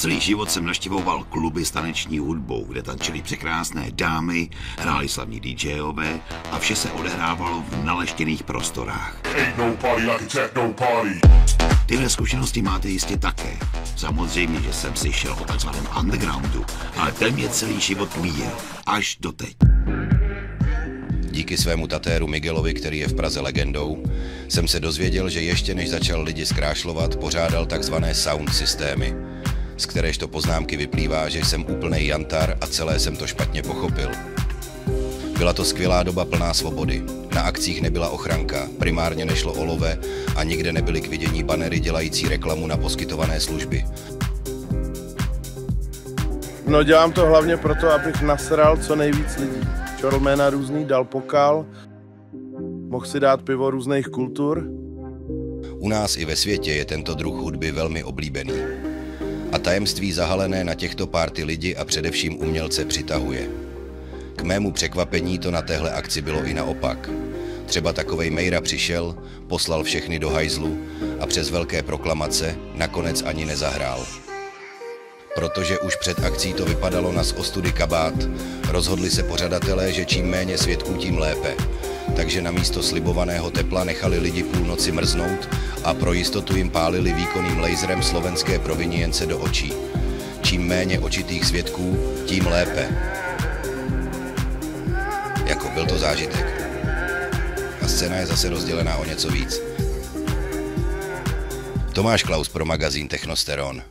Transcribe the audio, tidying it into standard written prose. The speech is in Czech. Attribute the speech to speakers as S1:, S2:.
S1: Celý život jsem navštěvoval kluby s taneční hudbou, kde tančily překrásné dámy, hráli slavní DJové a vše se odehrávalo v naleštěných prostorách. Tyhle zkušenosti máte jistě také. Samozřejmě, že jsem si šel o takzvaném undergroundu, ale ten mě celý život míjel. Až doteď.
S2: Díky svému tatéru Miguelovi, který je v Praze legendou, jsem se dozvěděl, že ještě než začal lidi zkrášlovat, pořádal takzvané sound systémy, z kteréžto poznámky vyplývá, že jsem úplnej jantar a celé jsem to špatně pochopil. Byla to skvělá doba plná svobody. Na akcích nebyla ochranka, primárně nešlo o love a nikde nebyly k vidění banery dělající reklamu na poskytované služby.
S3: No dělám to hlavně proto, abych nasral co nejvíc lidí. Čorlmena různý, dal pokal, mohl si dát pivo různých kultur.
S2: U nás i ve světě je tento druh hudby velmi oblíbený. A tajemství zahalené na těchto párty lidi a především umělce přitahuje. K mému překvapení to na téhle akci bylo i naopak. Třeba takovej Mejra přišel, poslal všechny do hajzlu a přes velké proklamace nakonec ani nezahrál. Protože už před akcí to vypadalo na z ostudy kabát, rozhodli se pořadatelé, že čím méně svědků, tím lépe. Takže na místo slibovaného tepla nechali lidi půlnoci mrznout a pro jistotu jim pálili výkonným laserem slovenské provinience do očí. Čím méně očitých svědků, tím lépe. Jako byl to zážitek. A scéna je zase rozdělená o něco víc. Tomáš Klaus pro magazín Technosteron.